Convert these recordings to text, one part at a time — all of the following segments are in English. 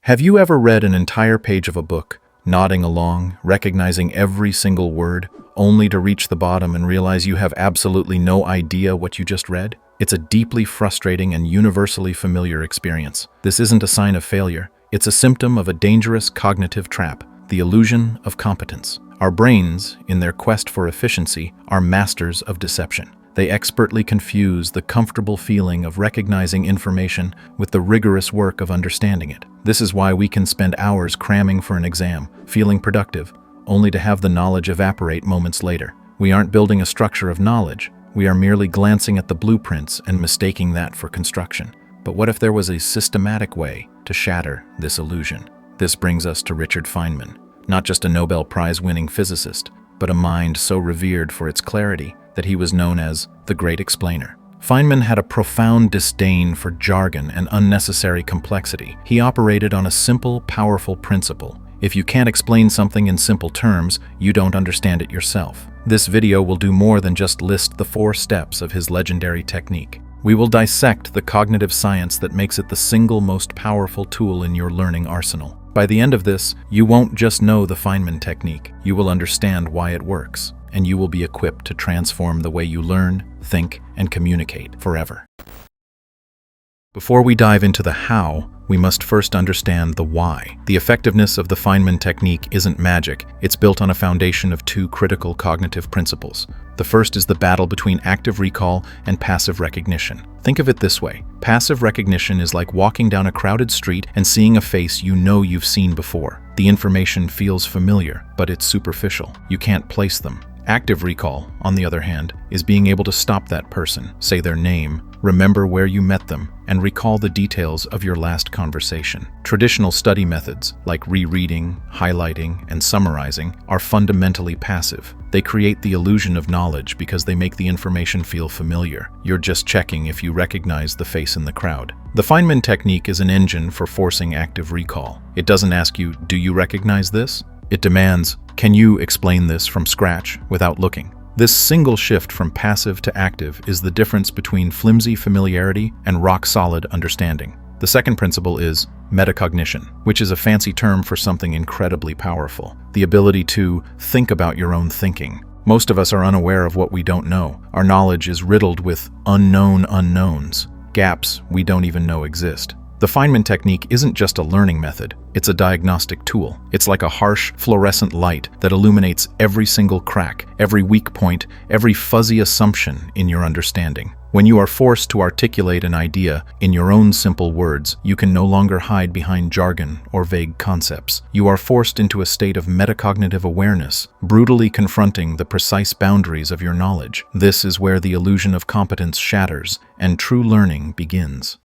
Have you ever read an entire page of a book, nodding along, recognizing every single word, only to reach the bottom and realize you have absolutely no idea what you just read? It's a deeply frustrating and universally familiar experience. This isn't a sign of failure. It's a symptom of a dangerous cognitive trap, the illusion of competence. Our brains, in their quest for efficiency, are masters of deception. They expertly confuse the comfortable feeling of recognizing information with the rigorous work of understanding it. This is why we can spend hours cramming for an exam, feeling productive, only to have the knowledge evaporate moments later. We aren't building a structure of knowledge. We are merely glancing at the blueprints and mistaking that for construction. But what if there was a systematic way to shatter this illusion? This brings us to Richard Feynman, not just a Nobel Prize-winning physicist, but a mind so revered for its clarity that he was known as the Great Explainer. Feynman had a profound disdain for jargon and unnecessary complexity. He operated on a simple, powerful principle. If you can't explain something in simple terms, you don't understand it yourself. This video will do more than just list the 4 steps of his legendary technique. We will dissect the cognitive science that makes it the single most powerful tool in your learning arsenal. By the end of this, you won't just know the Feynman technique, you will understand why it works, and you will be equipped to transform the way you learn, think, and communicate forever. Before we dive into the how, we must first understand the why. The effectiveness of the Feynman technique isn't magic. It's built on a foundation of 2 critical cognitive principles. The first is the battle between active recall and passive recognition. Think of it this way. Passive recognition is like walking down a crowded street and seeing a face you know you've seen before. The information feels familiar, but it's superficial. You can't place them. Active recall, on the other hand, is being able to stop that person, say their name, remember where you met them, and recall the details of your last conversation. Traditional study methods, like rereading, highlighting, and summarizing, are fundamentally passive. They create the illusion of knowledge because they make the information feel familiar. You're just checking if you recognize the face in the crowd. The Feynman technique is an engine for forcing active recall. It doesn't ask you, do you recognize this? It demands, can you explain this from scratch without looking? This single shift from passive to active is the difference between flimsy familiarity and rock-solid understanding. The second principle is metacognition, which is a fancy term for something incredibly powerful, the ability to think about your own thinking. Most of us are unaware of what we don't know. Our knowledge is riddled with unknown unknowns, gaps we don't even know exist. The Feynman technique isn't just a learning method, it's a diagnostic tool. It's like a harsh, fluorescent light that illuminates every single crack, every weak point, every fuzzy assumption in your understanding. When you are forced to articulate an idea in your own simple words, you can no longer hide behind jargon or vague concepts. You are forced into a state of metacognitive awareness, brutally confronting the precise boundaries of your knowledge. This is where the illusion of competence shatters and true learning begins.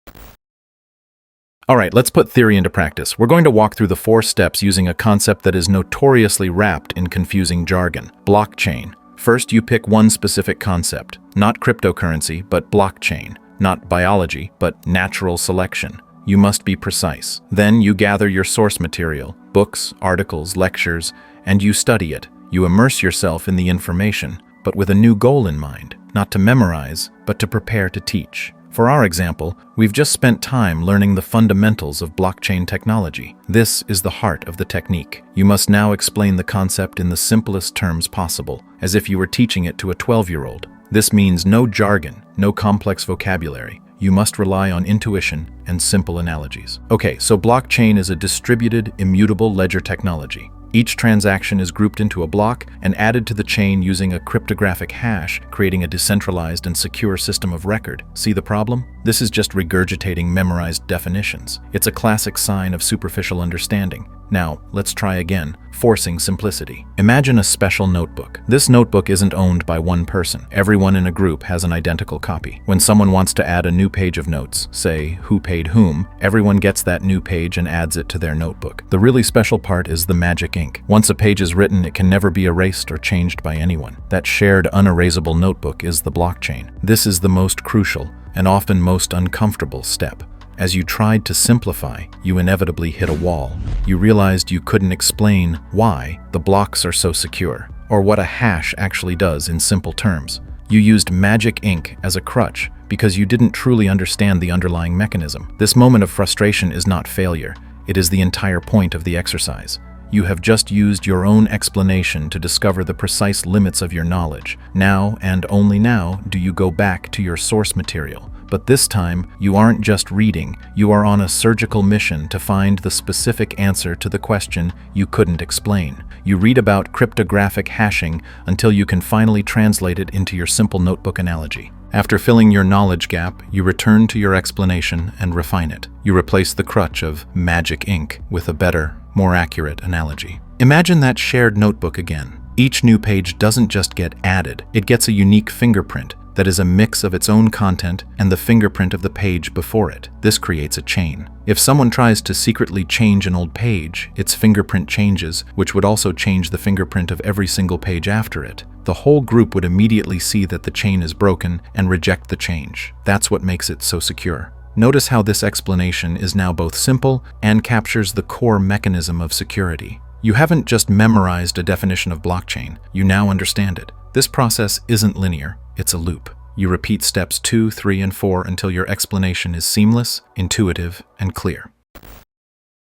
All right, let's put theory into practice. We're going to walk through the 4 steps using a concept that is notoriously wrapped in confusing jargon: blockchain. First, you pick one specific concept, not cryptocurrency, but blockchain, not biology, but natural selection. You must be precise. Then you gather your source material, books, articles, lectures, and you study it. You immerse yourself in the information, but with a new goal in mind, not to memorize, but to prepare to teach. For our example, we've just spent time learning the fundamentals of blockchain technology. This is the heart of the technique. You must now explain the concept in the simplest terms possible, as if you were teaching it to a 12-year-old. This means no jargon, no complex vocabulary. You must rely on intuition and simple analogies. Okay, so blockchain is a distributed, immutable ledger technology. Each transaction is grouped into a block and added to the chain using a cryptographic hash, creating a decentralized and secure system of record. See the problem? This is just regurgitating memorized definitions. It's a classic sign of superficial understanding. Now, let's try again, forcing simplicity. Imagine a special notebook. This notebook isn't owned by one person. Everyone in a group has an identical copy. When someone wants to add a new page of notes, say, who paid whom, everyone gets that new page and adds it to their notebook. The really special part is the magic ink. Once a page is written, it can never be erased or changed by anyone. That shared, unerasable notebook is the blockchain. This is the most crucial and often most uncomfortable step. As you tried to simplify, you inevitably hit a wall. You realized you couldn't explain why the blocks are so secure, or what a hash actually does in simple terms. You used magic ink as a crutch because you didn't truly understand the underlying mechanism. This moment of frustration is not failure. It is the entire point of the exercise. You have just used your own explanation to discover the precise limits of your knowledge. Now, and only now, do you go back to your source material. But this time, you aren't just reading, you are on a surgical mission to find the specific answer to the question you couldn't explain. You read about cryptographic hashing until you can finally translate it into your simple notebook analogy. After filling your knowledge gap, you return to your explanation and refine it. You replace the crutch of magic ink with a better, more accurate analogy. Imagine that shared notebook again. Each new page doesn't just get added, it gets a unique fingerprint that is a mix of its own content and the fingerprint of the page before it. This creates a chain. If someone tries to secretly change an old page, its fingerprint changes, which would also change the fingerprint of every single page after it. The whole group would immediately see that the chain is broken and reject the change. That's what makes it so secure. Notice how this explanation is now both simple and captures the core mechanism of security. You haven't just memorized a definition of blockchain, you now understand it. This process isn't linear, it's a loop. You repeat steps 2, 3, and 4 until your explanation is seamless, intuitive, and clear.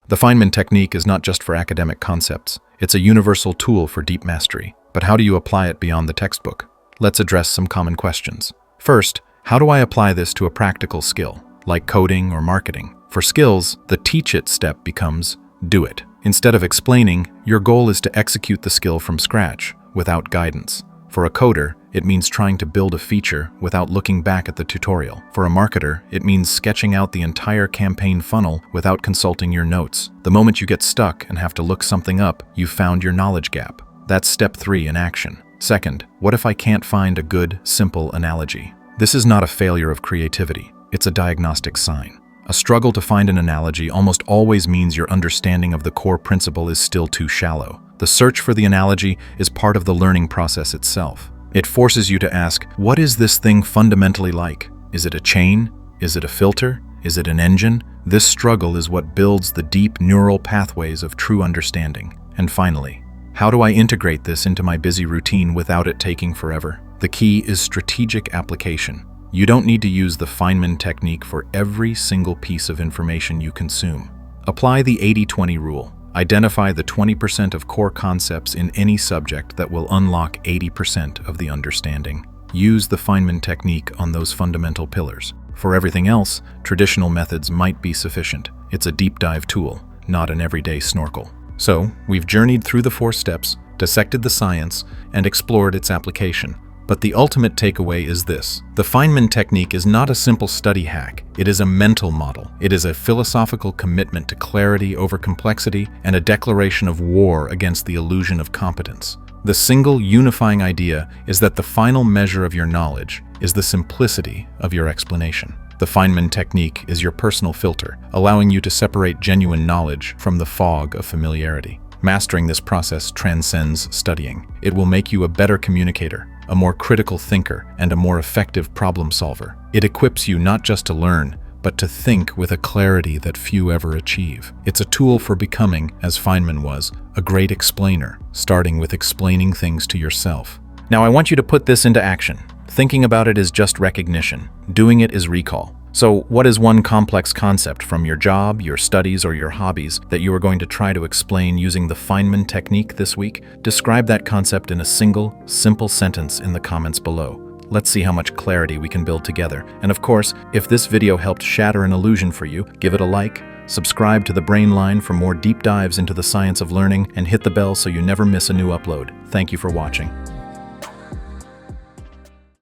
The Feynman technique is not just for academic concepts, it's a universal tool for deep mastery. But how do you apply it beyond the textbook? Let's address some common questions. First, how do I apply this to a practical skill, like coding or marketing? For skills, the teach it step becomes do it. Instead of explaining, your goal is to execute the skill from scratch, without guidance. For a coder, it means trying to build a feature without looking back at the tutorial. For a marketer, it means sketching out the entire campaign funnel without consulting your notes. The moment you get stuck and have to look something up, you've found your knowledge gap. That's step 3 in action. Second, what if I can't find a good, simple analogy? This is not a failure of creativity. It's a diagnostic sign. A struggle to find an analogy almost always means your understanding of the core principle is still too shallow. The search for the analogy is part of the learning process itself. It forces you to ask, what is this thing fundamentally like? Is it a chain? Is it a filter? Is it an engine? This struggle is what builds the deep neural pathways of true understanding. And finally, how do I integrate this into my busy routine without it taking forever? The key is strategic application. You don't need to use the Feynman technique for every single piece of information you consume. Apply the 80-20 rule. Identify the 20% of core concepts in any subject that will unlock 80% of the understanding. Use the Feynman technique on those fundamental pillars. For everything else, traditional methods might be sufficient. It's a deep dive tool, not an everyday snorkel. So, we've journeyed through the 4 steps, dissected the science, and explored its application. But the ultimate takeaway is this. The Feynman technique is not a simple study hack. It is a mental model. It is a philosophical commitment to clarity over complexity and a declaration of war against the illusion of competence. The single unifying idea is that the final measure of your knowledge is the simplicity of your explanation. The Feynman technique is your personal filter, allowing you to separate genuine knowledge from the fog of familiarity. Mastering this process transcends studying. It will make you a better communicator, a more critical thinker, and a more effective problem solver. It equips you not just to learn, but to think with a clarity that few ever achieve. It's a tool for becoming, as Feynman was, a great explainer, starting with explaining things to yourself. Now I want you to put this into action. Thinking about it is just recognition. Doing it is recall. So what is one complex concept from your job, your studies, or your hobbies that you are going to try to explain using the Feynman technique this week? Describe that concept in a single, simple sentence in the comments below. Let's see how much clarity we can build together. And of course, if this video helped shatter an illusion for you, give it a like, subscribe to the Brain Line for more deep dives into the science of learning, and hit the bell so you never miss a new upload. Thank you for watching.